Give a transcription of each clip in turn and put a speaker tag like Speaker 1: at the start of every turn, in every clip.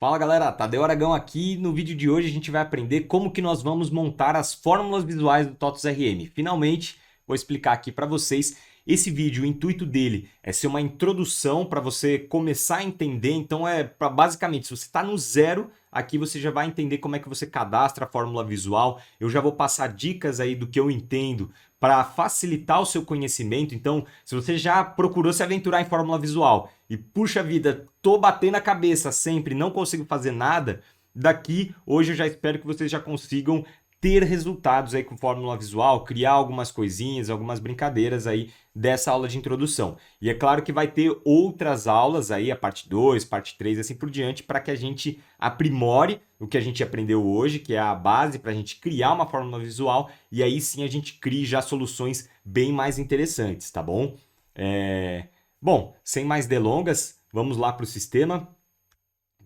Speaker 1: Fala galera, Tadeu Aragão aqui. No vídeo de hoje a gente vai aprender como que nós vamos montar as fórmulas visuais do TOTUS RM. Finalmente, vou explicar aqui para vocês. Esse vídeo, o intuito dele é ser uma introdução para você começar a entender. Então basicamente, se você está no zero, aqui você já vai entender como é que você cadastra a fórmula visual. Eu já vou passar dicas aí do que eu entendo para facilitar o seu conhecimento. Então, se você já procurou se aventurar em fórmula visual e puxa vida, tô batendo a cabeça sempre, não consigo fazer nada, daqui hoje eu já espero que vocês já consigam ter resultados aí com fórmula visual, criar algumas coisinhas, algumas brincadeiras aí dessa aula de introdução. E é claro que vai ter outras aulas aí, a parte 2, parte 3, assim por diante, para que a gente aprimore o que a gente aprendeu hoje, que é a base para a gente criar uma fórmula visual, e aí sim a gente crie já soluções bem mais interessantes, tá bom? Bom, sem mais delongas, vamos lá para o sistema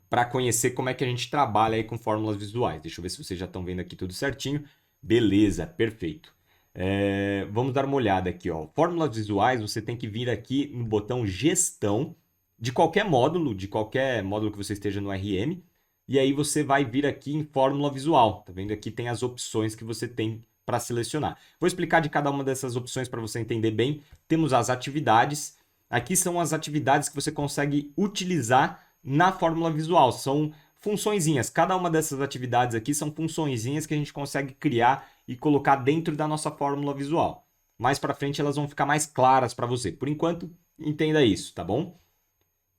Speaker 1: para conhecer como é que a gente trabalha aí com fórmulas visuais. Deixa eu ver se vocês já estão vendo aqui tudo certinho. Beleza, perfeito. Vamos dar uma olhada aqui, ó. Fórmulas visuais, você tem que vir aqui no botão Gestão de qualquer módulo que você esteja no RM, e aí você vai vir aqui em Fórmula Visual. Tá vendo? Aqui tem as opções que você tem para selecionar. Vou explicar de cada uma dessas opções para você entender bem. Temos as atividades. Aqui são as atividades que você consegue utilizar na fórmula visual. São funçõezinhas. Cada uma dessas atividades aqui são funçõezinhas que a gente consegue criar e colocar dentro da nossa fórmula visual. Mais para frente elas vão ficar mais claras para você. Por enquanto, entenda isso, tá bom?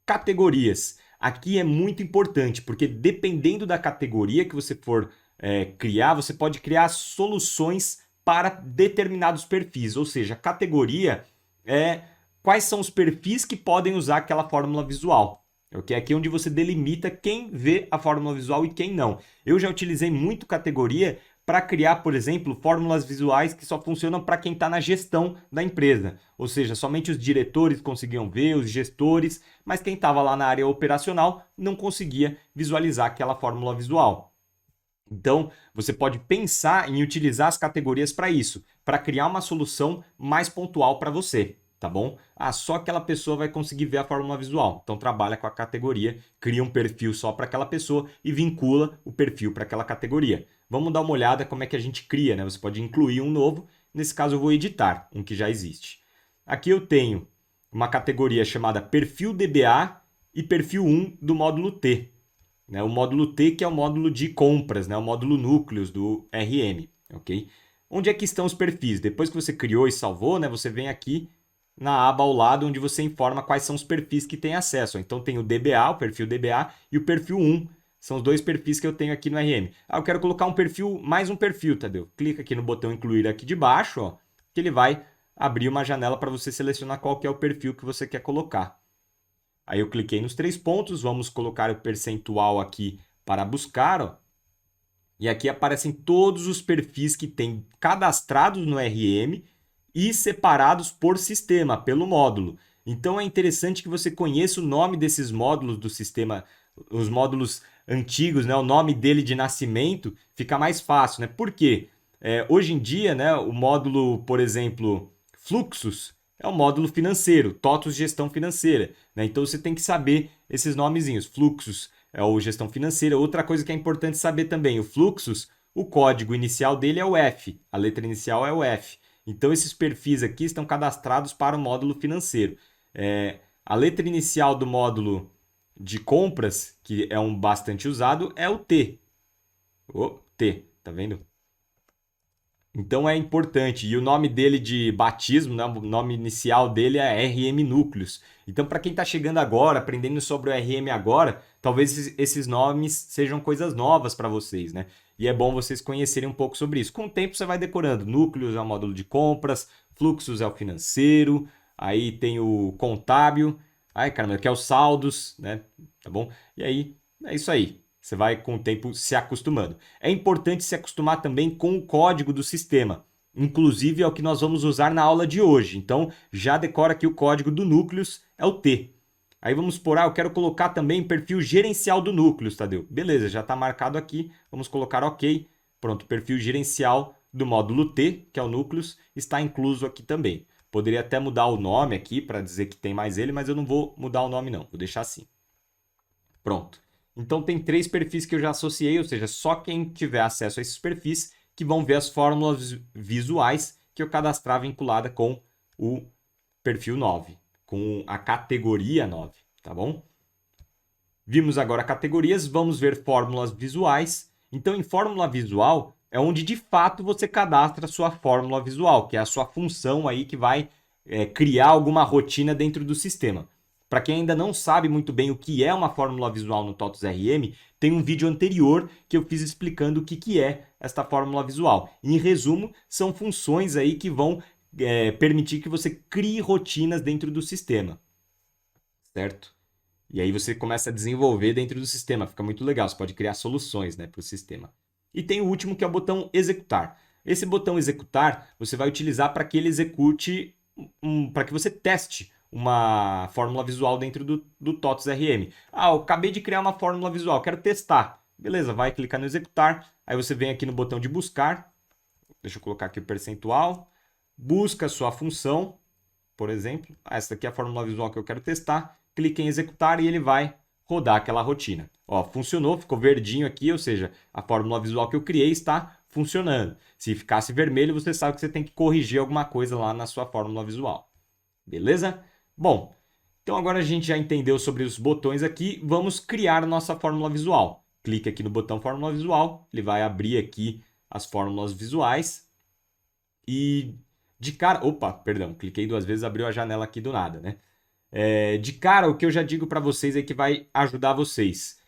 Speaker 1: Categorias. Aqui é muito importante, porque dependendo da categoria que você for criar, você pode criar soluções para determinados perfis. Ou seja, categoria é quais são os perfis que podem usar aquela fórmula visual. Okay? Aqui é onde você delimita quem vê a fórmula visual e quem não. Eu já utilizei muito categoria para criar, por exemplo, fórmulas visuais que só funcionam para quem está na gestão da empresa. Ou seja, somente os diretores conseguiam ver, os gestores, mas quem estava lá na área operacional não conseguia visualizar aquela fórmula visual. Então, você pode pensar em utilizar as categorias para isso, para criar uma solução mais pontual para você. Tá bom? Só aquela pessoa vai conseguir ver a fórmula visual. Então trabalha com a categoria, cria um perfil só para aquela pessoa e vincula o perfil para aquela categoria. Vamos dar uma olhada como é que a gente cria, né? Você pode incluir um novo, nesse caso eu vou editar um que já existe. Aqui eu tenho uma categoria chamada perfil DBA e perfil 1 do módulo T. Né? O módulo T que é o módulo de compras, né? O módulo núcleos do RM. Okay? Onde é que estão os perfis? Depois que você criou e salvou, né? Você vem aqui na aba ao lado, onde você informa quais são os perfis que tem acesso. Então tem o DBA, o perfil DBA, e o perfil 1. São os dois perfis que eu tenho aqui no RM. Eu quero colocar um perfil, mais um perfil, Tadeu. Clica aqui no botão incluir aqui de baixo, ó, que ele vai abrir uma janela para você selecionar qual que é o perfil que você quer colocar. Aí eu cliquei nos 3 pontos, vamos colocar o percentual aqui para buscar, ó. E aqui aparecem todos os perfis que tem cadastrados no RM e separados por sistema, pelo módulo. Então é interessante que você conheça o nome desses módulos do sistema, os módulos antigos, né? O nome dele de nascimento fica mais fácil, né? Por quê? Hoje em dia, né, o módulo, por exemplo, fluxos, é o módulo financeiro, TOTUS gestão financeira. Né? Então você tem que saber esses nomezinhos. Fluxos é o gestão financeira. Outra coisa que é importante saber também, o fluxos, o código inicial dele é o F, a letra inicial é o F. Então, esses perfis aqui estão cadastrados para o módulo financeiro. A letra inicial do módulo de compras, que é um bastante usado, é o T. O T, tá vendo? Então, é importante. E o nome dele de batismo, né? O nome inicial dele é RM Núcleos. Então, para quem está chegando agora, aprendendo sobre o RM agora, talvez esses nomes sejam coisas novas para vocês, né? E é bom vocês conhecerem um pouco sobre isso. Com o tempo você vai decorando. Núcleos é o módulo de compras, fluxos é o financeiro, aí tem o contábil, que é o saldos, né? Tá bom? E aí, é isso aí. Você vai com o tempo se acostumando. É importante se acostumar também com o código do sistema. Inclusive é o que nós vamos usar na aula de hoje. Então, já decora aqui o código do núcleos, é o T. Aí vamos por, eu quero colocar também perfil gerencial do núcleos, Tadeu. Beleza, já está marcado aqui. Vamos colocar OK. Pronto, perfil gerencial do módulo T, que é o núcleos, está incluso aqui também. Poderia até mudar o nome aqui para dizer que tem mais ele, mas eu não vou mudar o nome não, vou deixar assim. Pronto. Então tem 3 perfis que eu já associei, ou seja, só quem tiver acesso a esses perfis que vão ver as fórmulas visuais que eu cadastrar vinculada com o perfil 9, com a categoria 9, tá bom? Vimos agora categorias, vamos ver fórmulas visuais. Então, em fórmula visual é onde de fato você cadastra a sua fórmula visual, que é a sua função aí que vai criar alguma rotina dentro do sistema. Para quem ainda não sabe muito bem o que é uma fórmula visual no TOTOS RM, tem um vídeo anterior que eu fiz explicando o que é esta fórmula visual. Em resumo, são funções aí que vão permitir que você crie rotinas dentro do sistema, certo? E aí você começa a desenvolver dentro do sistema, fica muito legal, você pode criar soluções, né, para o sistema. E tem o último que é o botão executar. Esse botão executar você vai utilizar para que ele execute, para que você teste uma fórmula visual dentro do TOTOS RM. Ah, eu acabei de criar uma fórmula visual, quero testar. Beleza, vai clicar no executar, aí você vem aqui no botão de buscar, deixa eu colocar aqui o percentual, busca a sua função, por exemplo, essa daqui é a fórmula visual que eu quero testar, clique em executar e ele vai rodar aquela rotina. Ó, funcionou, ficou verdinho aqui, ou seja, a fórmula visual que eu criei está funcionando. Se ficasse vermelho, você sabe que você tem que corrigir alguma coisa lá na sua fórmula visual. Beleza? Bom, então agora a gente já entendeu sobre os botões aqui, vamos criar a nossa fórmula visual. Clique aqui no botão fórmula visual, ele vai abrir aqui as fórmulas visuais e de cara... Opa, perdão, cliquei 2 vezes, abriu a janela aqui do nada, né? De cara, o que eu já digo para vocês é que vai ajudar vocês.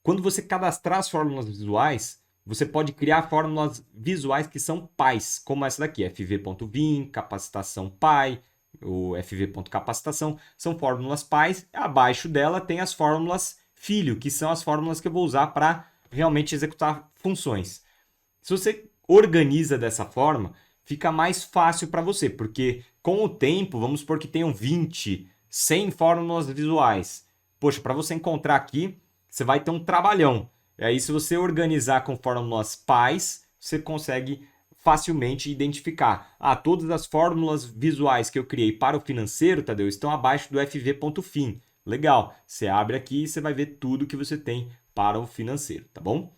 Speaker 1: Quando você cadastrar as fórmulas visuais, você pode criar fórmulas visuais que são pais, como essa daqui, fv.vim, capacitação pai, o fv.capacitação, são fórmulas pais. Abaixo dela tem as fórmulas filho, que são as fórmulas que eu vou usar para realmente executar funções. Se você organiza dessa forma, fica mais fácil para você, porque com o tempo, vamos supor que tenham 20, 100 fórmulas visuais. Poxa, para você encontrar aqui, você vai ter um trabalhão. E aí, se você organizar com fórmulas pais, você consegue facilmente identificar. Ah, todas as fórmulas visuais que eu criei para o financeiro, Tadeu, estão abaixo do fv.fin. Legal, você abre aqui e você vai ver tudo que você tem para o financeiro, tá bom?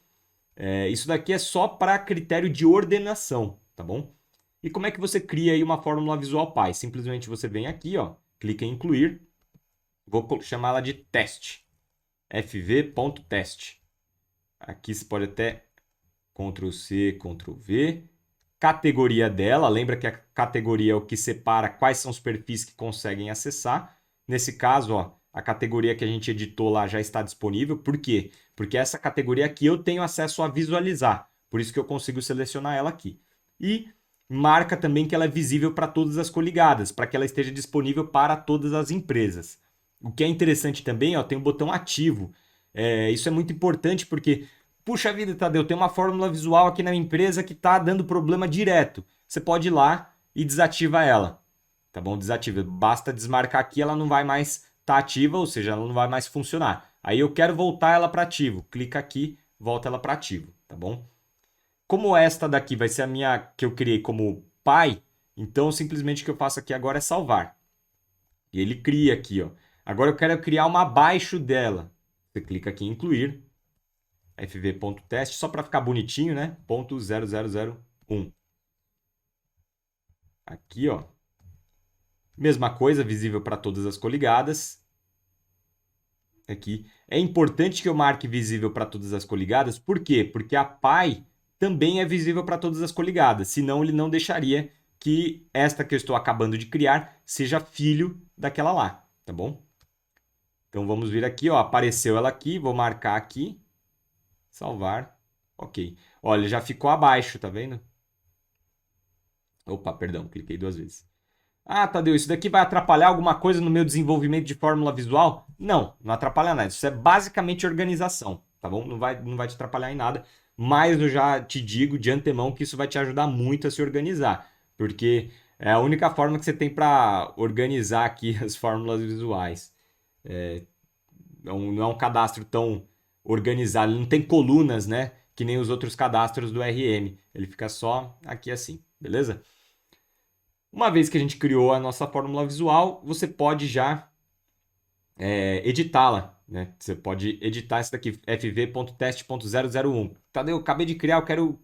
Speaker 1: Isso daqui é só para critério de ordenação, tá bom? E como é que você cria aí uma fórmula visual pai? Simplesmente você vem aqui, ó, clica em incluir, vou chamar ela de teste, fv.teste. Aqui você pode até Ctrl C, Ctrl V. Categoria dela, lembra que a categoria é o que separa quais são os perfis que conseguem acessar. Nesse caso, ó, a categoria que a gente editou lá já está disponível. Por quê? Porque essa categoria aqui eu tenho acesso a visualizar. Por isso que eu consigo selecionar ela aqui. E marca também que ela é visível para todas as coligadas, para que ela esteja disponível para todas as empresas. O que é interessante também, ó, tem o botão ativo. Isso é muito importante porque, puxa vida, Tadeu, tem uma fórmula visual aqui na minha empresa que está dando problema direto. Você pode ir lá e desativa ela. Tá bom? Desativa. Basta desmarcar aqui, ela não vai mais estar ativa, ou seja, ela não vai mais funcionar. Aí eu quero voltar ela para ativo. Clica aqui, volta ela para ativo, tá bom? Como esta daqui vai ser a minha que eu criei como pai, então simplesmente o que eu faço aqui agora é salvar. E ele cria aqui, ó. Agora eu quero criar uma abaixo dela. Você clica aqui em incluir, fv.teste, só para ficar bonitinho, né? .0001. Aqui, ó. Mesma coisa, visível para todas as coligadas. Aqui. É importante que eu marque visível para todas as coligadas. Por quê? Porque a pai também é visível para todas as coligadas. Senão, ele não deixaria que esta que eu estou acabando de criar seja filho daquela lá. Tá bom? Então, vamos vir aqui. Ó, apareceu ela aqui. Vou marcar aqui. Salvar. Ok. Olha, já ficou abaixo, tá vendo? Opa, perdão. Cliquei 2 vezes. Ah, Tadeu, isso daqui vai atrapalhar alguma coisa no meu desenvolvimento de fórmula visual? Não, não atrapalha nada. Isso é basicamente organização, tá bom? Não vai te atrapalhar em nada, mas eu já te digo de antemão que isso vai te ajudar muito a se organizar, porque é a única forma que você tem para organizar aqui as fórmulas visuais. Não é um cadastro tão organizado, ele não tem colunas, né? Que nem os outros cadastros do RM. Ele fica só aqui assim, beleza? Uma vez que a gente criou a nossa fórmula visual, você pode já editá-la, né? Você pode editar essa daqui, fv.teste.001. Tadeu, eu acabei de criar, eu quero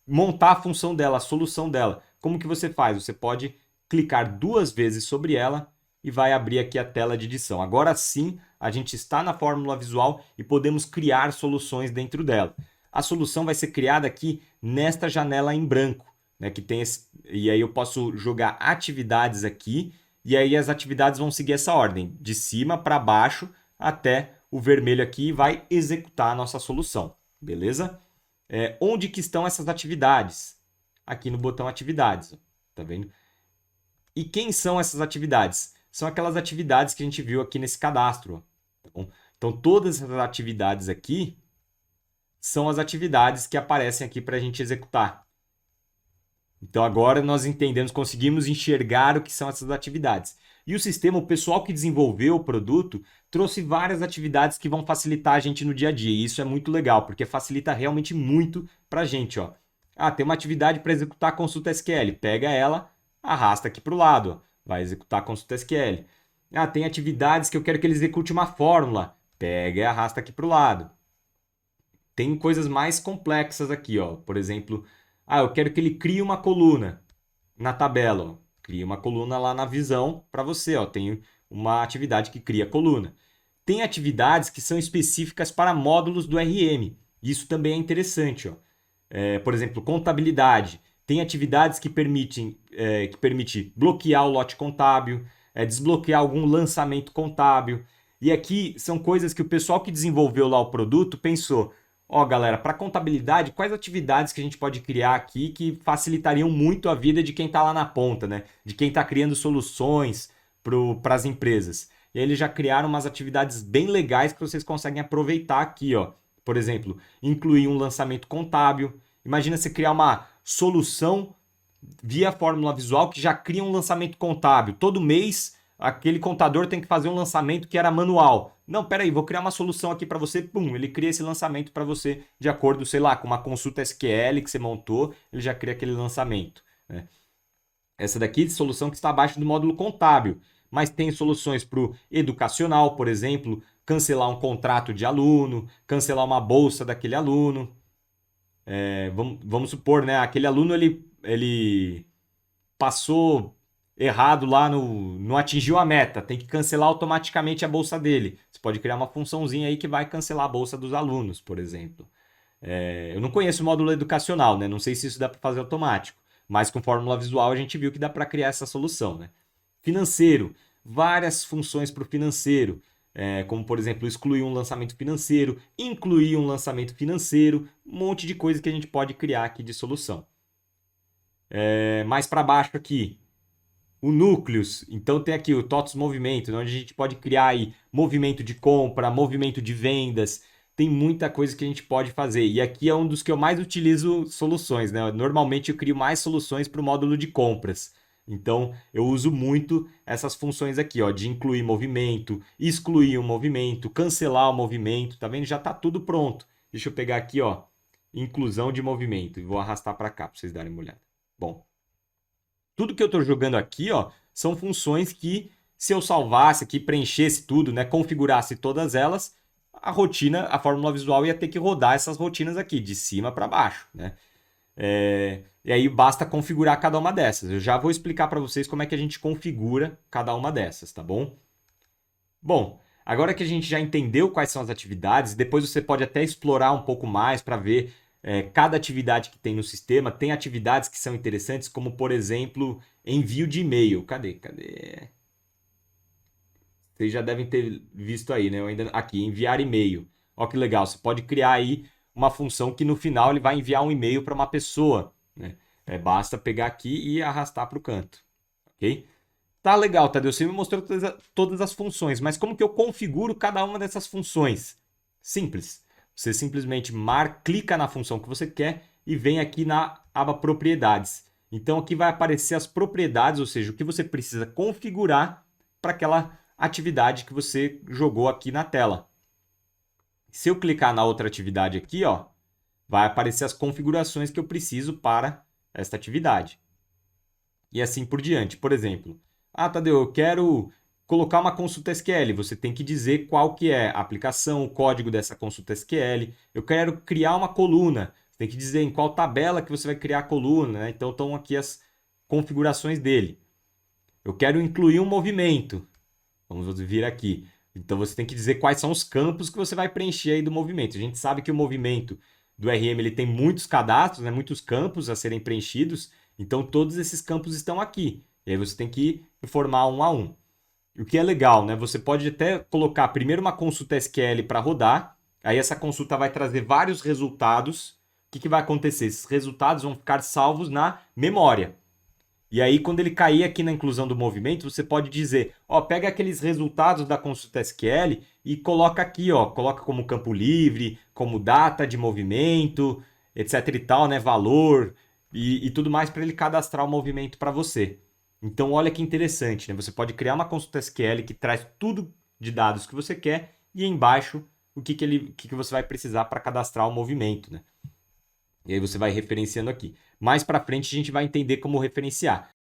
Speaker 1: montar a função dela, a solução dela. Como que você faz? Você pode clicar 2 vezes sobre ela e vai abrir aqui a tela de edição. Agora sim, a gente está na fórmula visual e podemos criar soluções dentro dela. A solução vai ser criada aqui nesta janela em branco, né, que tem e aí eu posso jogar atividades aqui, e aí as atividades vão seguir essa ordem, de cima para baixo até o vermelho aqui e vai executar a nossa solução, beleza? Onde que estão essas atividades? Aqui no botão atividades, ó, tá vendo? E quem são essas atividades? São aquelas atividades que a gente viu aqui nesse cadastro, ó, tá bom? Então todas essas atividades aqui são as atividades que aparecem aqui para a gente executar. Então agora nós entendemos, conseguimos enxergar o que são essas atividades. E o sistema, o pessoal que desenvolveu o produto, trouxe várias atividades que vão facilitar a gente no dia a dia. E isso é muito legal, porque facilita realmente muito para a gente. Ó. Tem uma atividade para executar a consulta SQL. Pega ela, arrasta aqui para o lado. Ó. Vai executar a consulta SQL. Tem atividades que eu quero que ele execute uma fórmula. Pega e arrasta aqui para o lado. Tem coisas mais complexas aqui. Ó. Por exemplo, eu quero que ele crie uma coluna na tabela. Ó. Cria uma coluna lá na visão para você. Ó. Tem uma atividade que cria coluna. Tem atividades que são específicas para módulos do RM. Isso também é interessante. Ó. Por exemplo, contabilidade. Tem atividades que permitem bloquear o lote contábil, desbloquear algum lançamento contábil. E aqui são coisas que o pessoal que desenvolveu lá o produto pensou: galera, para contabilidade, quais atividades que a gente pode criar aqui que facilitariam muito a vida de quem está lá na ponta, né? De quem está criando soluções para as empresas. E aí eles já criaram umas atividades bem legais que vocês conseguem aproveitar aqui, ó. Por exemplo, incluir um lançamento contábil. Imagina você criar uma solução via fórmula visual que já cria um lançamento contábil. Todo mês, aquele contador tem que fazer um lançamento que era manual. Não, peraí, vou criar uma solução aqui para você. Pum, ele cria esse lançamento para você de acordo, sei lá, com uma consulta SQL que você montou, ele já cria aquele lançamento. Né? Essa daqui é solução que está abaixo do módulo contábil. Mas tem soluções para o educacional, por exemplo, cancelar um contrato de aluno, cancelar uma bolsa daquele aluno. Vamos supor, né? Aquele aluno ele passou errado lá, não atingiu a meta, tem que cancelar automaticamente a bolsa dele. Você pode criar uma funçãozinha aí que vai cancelar a bolsa dos alunos, por exemplo. Eu não conheço o módulo educacional, né? Não sei se isso dá para fazer automático, mas com fórmula visual a gente viu que dá para criar essa solução, né? Financeiro, várias funções para o financeiro. Como, por exemplo, excluir um lançamento financeiro, incluir um lançamento financeiro, um monte de coisa que a gente pode criar aqui de solução. Mais para baixo aqui, o núcleos. Então tem aqui o TOTOS Movimento, onde a gente pode criar aí movimento de compra, movimento de vendas. Tem muita coisa que a gente pode fazer. E aqui é um dos que eu mais utilizo soluções, né? Normalmente eu crio mais soluções para o módulo de compras. Então, eu uso muito essas funções aqui, ó, de incluir movimento, excluir um movimento, cancelar o movimento, tá vendo? Já está tudo pronto. Deixa eu pegar aqui, ó, inclusão de movimento e vou arrastar para cá para vocês darem uma olhada. Bom, tudo que eu estou jogando aqui, ó, são funções que, se eu salvasse aqui, preenchesse tudo, né, configurasse todas elas, a rotina, a fórmula visual ia ter que rodar essas rotinas aqui, de cima para baixo, né? E aí basta configurar cada uma dessas. Eu já vou explicar para vocês como é que a gente configura cada uma dessas, tá bom? Bom, agora que a gente já entendeu quais são as atividades, depois você pode até explorar um pouco mais para ver cada atividade que tem no sistema. Tem atividades que são interessantes, como, por exemplo, envio de e-mail. Cadê? Vocês já devem ter visto aí, né? Aqui, enviar e-mail. Olha que legal, você pode criar aí uma função que no final ele vai enviar um e-mail para uma pessoa. Né? Basta pegar aqui e arrastar para o canto. Ok? Tá legal, Tadeu. Você me mostrou todas as funções, mas como que eu configuro cada uma dessas funções? Simples. Você simplesmente clica na função que você quer e vem aqui na aba Propriedades. Então aqui vai aparecer as propriedades, ou seja, o que você precisa configurar para aquela atividade que você jogou aqui na tela. Se eu clicar na outra atividade aqui, ó, vai aparecer as configurações que eu preciso para esta atividade. E assim por diante. Por exemplo, Tadeu, eu quero colocar uma consulta SQL, você tem que dizer qual que é a aplicação, o código dessa consulta SQL. Eu quero criar uma coluna, você tem que dizer em qual tabela que você vai criar a coluna, né? Então estão aqui as configurações dele. Eu quero incluir um movimento. Vamos vir aqui. Então você tem que dizer quais são os campos que você vai preencher aí do movimento. A gente sabe que o movimento do RM ele tem muitos cadastros, né? Muitos campos a serem preenchidos. Então todos esses campos estão aqui. E aí você tem que informar um a um. O que é legal, né? Você pode até colocar primeiro uma consulta SQL para rodar. Aí essa consulta vai trazer vários resultados. O que vai acontecer? Esses resultados vão ficar salvos na memória. E aí, quando ele cair aqui na inclusão do movimento, você pode dizer, ó, pega aqueles resultados da consulta SQL e coloca aqui, ó, coloca como campo livre, como data de movimento, etc e tal, né, valor e tudo mais para ele cadastrar o movimento para você. Então, olha que interessante, né? Você pode criar uma consulta SQL que traz tudo de dados que você quer e embaixo o que você vai precisar para cadastrar o movimento, né? E aí você vai referenciando aqui. Mais para frente a gente vai entender como referenciar.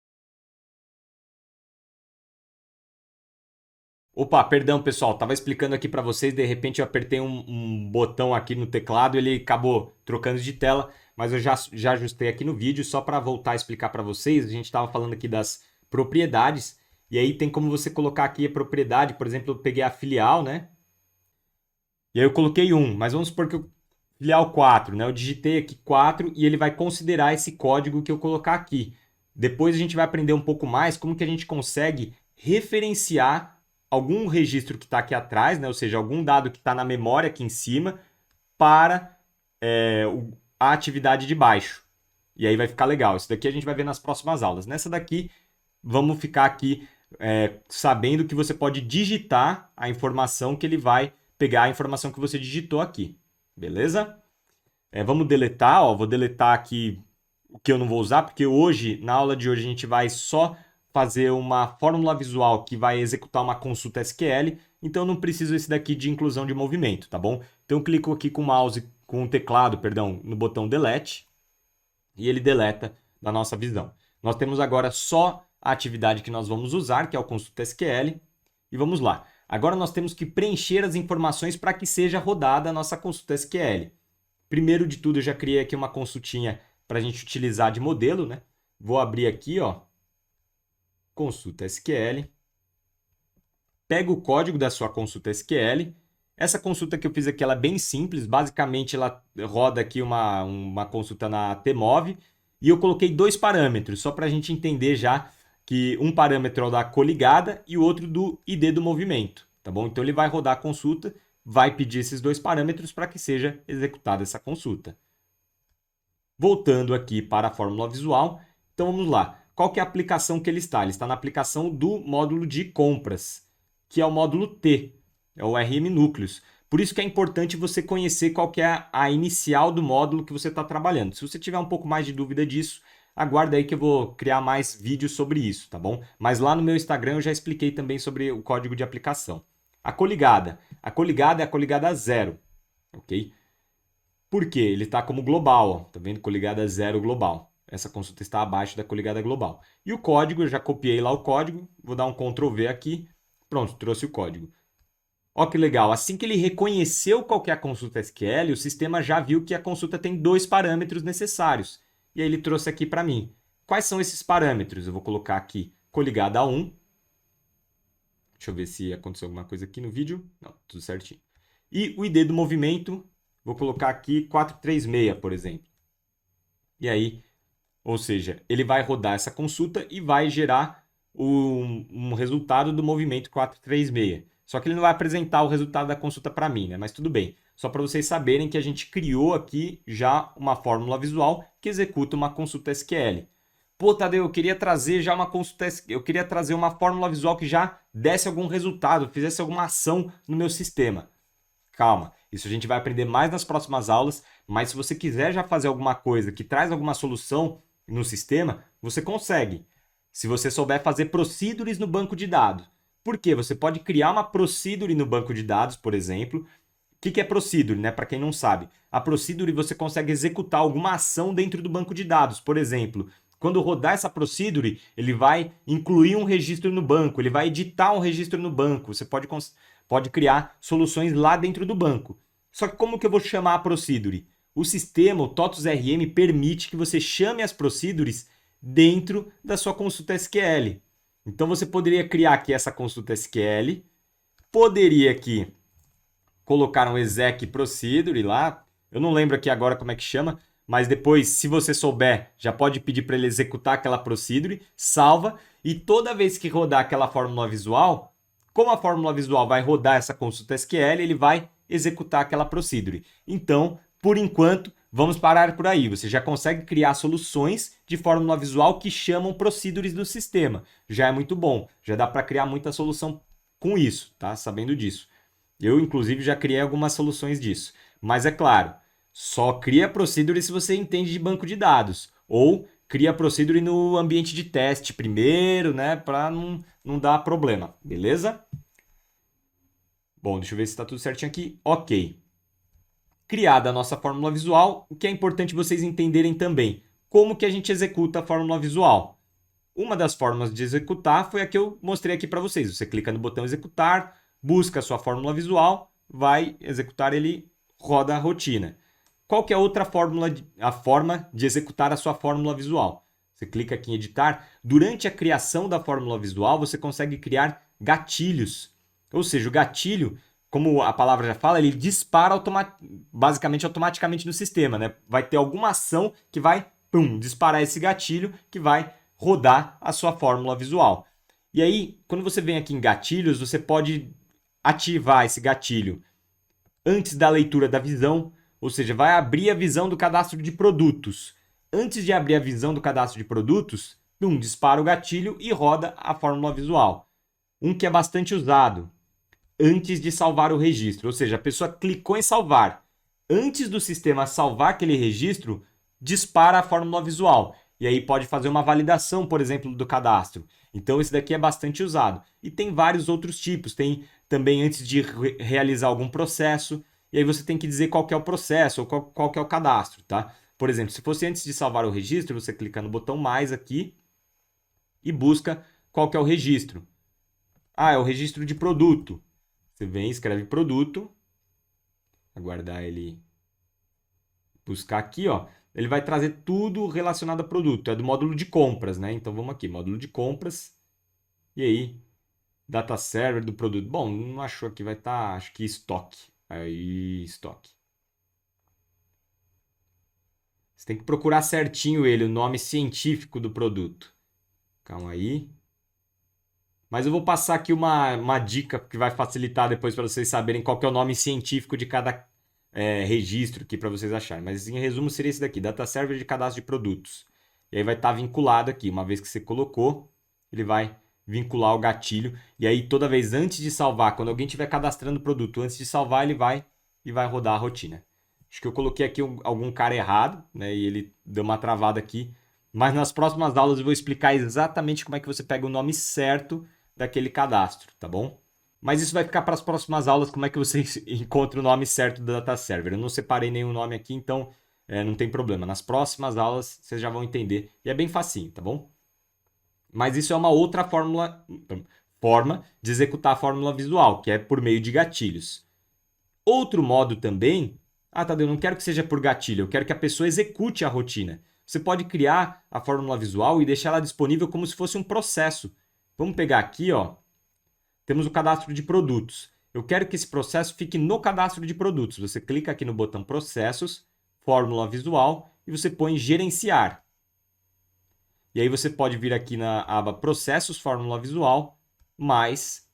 Speaker 1: Opa, perdão pessoal, estava explicando aqui para vocês, de repente eu apertei um botão aqui no teclado, ele acabou trocando de tela, mas eu já ajustei aqui no vídeo, só para voltar a explicar para vocês, a gente estava falando aqui das propriedades, e aí tem como você colocar aqui a propriedade, por exemplo, eu peguei a filial, né? E aí eu coloquei 1, mas vamos supor que eu filial 4, né? Eu digitei aqui 4 e ele vai considerar esse código que eu colocar aqui. Depois a gente vai aprender um pouco mais como que a gente consegue referenciar algum registro que está aqui atrás, né? Ou seja, algum dado que está na memória aqui em cima para a atividade de baixo. E aí vai ficar legal. Isso daqui a gente vai ver nas próximas aulas. Nessa daqui, vamos ficar aqui sabendo que você pode digitar a informação que ele vai pegar a informação que você digitou aqui. Beleza? Vamos deletar, ó, vou deletar aqui o que eu não vou usar, porque hoje, na aula de hoje, a gente vai só fazer uma fórmula visual que vai executar uma consulta SQL, então eu não preciso esse daqui de inclusão de movimento, tá bom? Então eu clico aqui com o mouse, com o teclado, perdão, no botão Delete, e ele deleta da nossa visão. Nós temos agora só a atividade que nós vamos usar, que é o consulta SQL, e vamos lá. Agora nós temos que preencher as informações para que seja rodada a nossa consulta SQL. Primeiro de tudo, eu já criei aqui uma consultinha para a gente utilizar de modelo, né? Vou abrir aqui, ó, consulta SQL. Pego o código da sua consulta SQL. Essa consulta que eu fiz aqui ela é bem simples. Basicamente, ela roda aqui uma consulta na Tmov. E eu coloquei 2 parâmetros, só para a gente entender já que um parâmetro é o da coligada e o outro do ID do movimento, tá bom? Então ele vai rodar a consulta, vai pedir esses 2 parâmetros para que seja executada essa consulta. Voltando aqui para a fórmula visual, então vamos lá. Qual que é a aplicação que ele está? Ele está na aplicação do módulo de compras, que é o módulo T, é o RM Núcleos. Por isso que é importante você conhecer qual que é a inicial do módulo que você está trabalhando. Se você tiver um pouco mais de dúvida disso, aguarda aí que eu vou criar mais vídeos sobre isso, tá bom? Mas lá no meu Instagram eu já expliquei também sobre o código de aplicação. A coligada é a coligada 0, ok? Por quê? Ele está como global, ó. Tá vendo? Coligada 0 global. Essa consulta está abaixo da coligada global. E o código, eu já copiei lá o código, vou dar um Ctrl V aqui, pronto, trouxe o código. Ó que legal, assim que ele reconheceu qual que é a consulta SQL, o sistema já viu que a consulta tem 2 parâmetros necessários. E aí ele trouxe aqui para mim. Quais são esses parâmetros? Eu vou colocar aqui coligada 1. Deixa eu ver se aconteceu alguma coisa aqui no vídeo. Não, tudo certinho. E o ID do movimento, vou colocar aqui 436, por exemplo. E aí, ou seja, ele vai rodar essa consulta e vai gerar um resultado do movimento 436. Só que ele não vai apresentar o resultado da consulta para mim, né? Mas tudo bem. Só para vocês saberem que a gente criou aqui já uma fórmula visual que executa uma consulta SQL. Pô, Tadeu, eu queria trazer já uma consulta, eu queria trazer uma fórmula visual que já desse algum resultado, fizesse alguma ação no meu sistema. Calma, isso a gente vai aprender mais nas próximas aulas, mas se você quiser já fazer alguma coisa que traz alguma solução no sistema, você consegue. Se você souber fazer procedures no banco de dados. Por quê? Você pode criar uma procedure no banco de dados, por exemplo. O que é procedure, né? Para quem não sabe. A procedure você consegue executar alguma ação dentro do banco de dados. Por exemplo, quando rodar essa procedure, ele vai incluir um registro no banco, ele vai editar um registro no banco. Você pode criar soluções lá dentro do banco. Só que como que eu vou chamar a procedure? O sistema, o TOTUS RM, permite que você chame as procedures dentro da sua consulta SQL. Então você poderia criar aqui essa consulta SQL, poderia aqui colocar um exec procedure lá, eu não lembro aqui agora como é que chama, mas depois, se você souber, já pode pedir para ele executar aquela procedure, salva, e toda vez que rodar aquela fórmula visual, como a fórmula visual vai rodar essa consulta SQL, ele vai executar aquela procedure. Então, por enquanto, vamos parar por aí. Você já consegue criar soluções de fórmula visual que chamam procedures do sistema. Já é muito bom, já dá para criar muita solução com isso, tá? Sabendo disso. Eu, inclusive, já criei algumas soluções disso. Mas é claro, só cria procedure se você entende de banco de dados. Ou cria procedure no ambiente de teste primeiro, né? Para não dar problema, beleza? Bom, deixa eu ver se está tudo certinho aqui. Ok. Criada a nossa fórmula visual, o que é importante vocês entenderem também. Como que a gente executa a fórmula visual? Uma das formas de executar foi a que eu mostrei aqui para vocês. Você clica no botão executar, busca a sua fórmula visual, vai executar, ele roda a rotina. Qual que é a outra forma de executar a sua fórmula visual? Você clica aqui em editar. Durante a criação da fórmula visual, você consegue criar gatilhos. Ou seja, o gatilho, como a palavra já fala, ele dispara basicamente automaticamente no sistema, né? Vai ter alguma ação que vai disparar esse gatilho que vai rodar a sua fórmula visual. E aí, quando você vem aqui em gatilhos, você pode ativar esse gatilho antes da leitura da visão, ou seja, vai abrir a visão do cadastro de produtos. Antes de abrir a visão do cadastro de produtos, dispara o gatilho e roda a fórmula visual. Um que é bastante usado, antes de salvar o registro, ou seja, a pessoa clicou em salvar. Antes do sistema salvar aquele registro, dispara a fórmula visual. E aí pode fazer uma validação, por exemplo, do cadastro. Então esse daqui é bastante usado. E tem vários outros tipos. Tem também antes de realizar algum processo. E aí você tem que dizer qual que é o processo ou qual que é o cadastro, tá? Por exemplo, se fosse antes de salvar o registro, você clica no botão mais aqui e busca qual que é o registro. Ah, é o registro de produto. Você vem, escreve produto, aguardar ele buscar aqui, ó. Ele vai trazer tudo relacionado a produto. É do módulo de compras, né? Então vamos aqui, módulo de compras. E aí, data server do produto. Bom, não achou que vai estar, acho que estoque. Aí, estoque. Você tem que procurar certinho ele, o nome científico do produto. Calma aí. Mas eu vou passar aqui uma dica que vai facilitar depois para vocês saberem qual que é o nome científico de cada registro aqui para vocês acharem. Mas em resumo seria esse daqui, Data Server de Cadastro de Produtos. E aí vai estar vinculado aqui. Uma vez que você colocou, ele vai vincular o gatilho. E aí toda vez antes de salvar, quando alguém estiver cadastrando o produto, antes de salvar, ele vai rodar a rotina. Acho que eu coloquei aqui algum cara errado, né? E ele deu uma travada aqui. Mas nas próximas aulas eu vou explicar exatamente como é que você pega o nome certo daquele cadastro, tá bom? Mas isso vai ficar para as próximas aulas, como é que você encontra o nome certo do data server. Eu não separei nenhum nome aqui, então não tem problema. Nas próximas aulas vocês já vão entender. E é bem facinho, tá bom? Mas isso é uma outra forma de executar a fórmula visual, que é por meio de gatilhos. Outro modo também... Ah, Tadeu, eu não quero que seja por gatilho, eu quero que a pessoa execute a rotina. Você pode criar a fórmula visual e deixar ela disponível como se fosse um processo. Vamos pegar aqui, ó. Temos o cadastro de produtos. Eu quero que esse processo fique no cadastro de produtos. Você clica aqui no botão processos, fórmula visual, e você põe gerenciar. E aí você pode vir aqui na aba processos, fórmula visual, mais,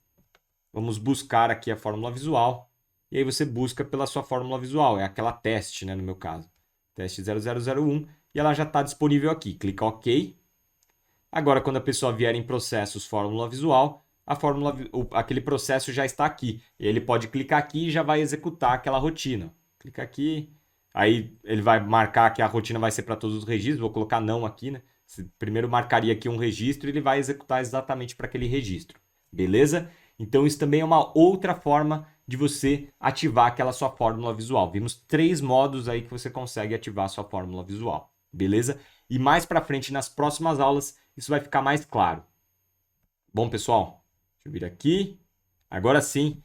Speaker 1: vamos buscar aqui a fórmula visual, e aí você busca pela sua fórmula visual, é aquela teste, né, no meu caso. Teste 0001, e ela já está disponível aqui. Clica OK. Agora, quando a pessoa vier em processos fórmula visual, aquele processo já está aqui. Ele pode clicar aqui e já vai executar aquela rotina. Clica aqui, aí ele vai marcar que a rotina vai ser para todos os registros. Vou colocar não aqui, né? Primeiro marcaria aqui um registro e ele vai executar exatamente para aquele registro. Beleza? Então isso também é uma outra forma de você ativar aquela sua fórmula visual. Vimos 3 modos aí que você consegue ativar a sua fórmula visual. Beleza? e mais para frente nas próximas aulas isso vai ficar mais claro. Bom, pessoal, deixa eu vir aqui. Agora sim,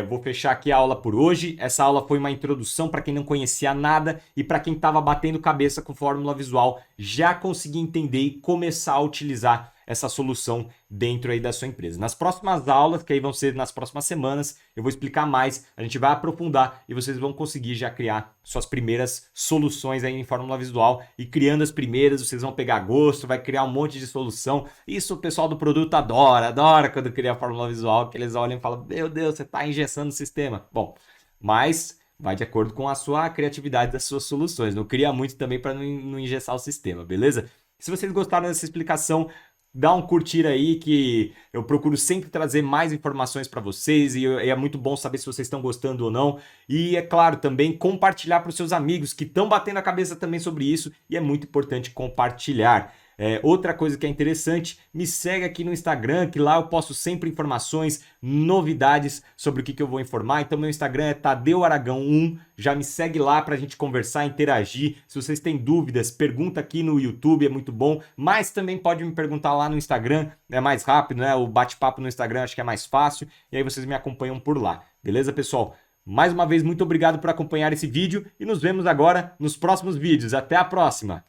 Speaker 1: vou fechar aqui a aula por hoje. Essa aula foi uma introdução para quem não conhecia nada e para quem estava batendo cabeça com fórmula visual já conseguir entender e começar a utilizar essa solução dentro aí da sua empresa. Nas próximas aulas, que aí vão ser nas próximas semanas, eu vou explicar mais, a gente vai aprofundar e vocês vão conseguir já criar suas primeiras soluções aí em fórmula visual e criando as primeiras, vocês vão pegar gosto, vai criar um monte de solução. Isso o pessoal do produto adora quando cria a fórmula visual, que eles olham e falam, meu Deus, você está engessando o sistema. Bom, mas vai de acordo com a sua criatividade das suas soluções. Não cria muito também para não engessar o sistema, beleza? Se vocês gostaram dessa explicação, dá um curtir aí, que eu procuro sempre trazer mais informações para vocês e é muito bom saber se vocês estão gostando ou não. E é claro, também compartilhar para os seus amigos que estão batendo a cabeça também sobre isso e é muito importante compartilhar. Outra coisa que é interessante, me segue aqui no Instagram, que lá eu posto sempre informações, novidades sobre o que eu vou informar. Então meu Instagram é TadeuAragão1, já me segue lá para a gente conversar, interagir. Se vocês têm dúvidas, pergunta aqui no YouTube, é muito bom, mas também pode me perguntar lá no Instagram, é mais rápido, né? O bate-papo no Instagram acho que é mais fácil, e aí vocês me acompanham por lá. Beleza, pessoal? Mais uma vez, muito obrigado por acompanhar esse vídeo e nos vemos agora nos próximos vídeos. Até a próxima!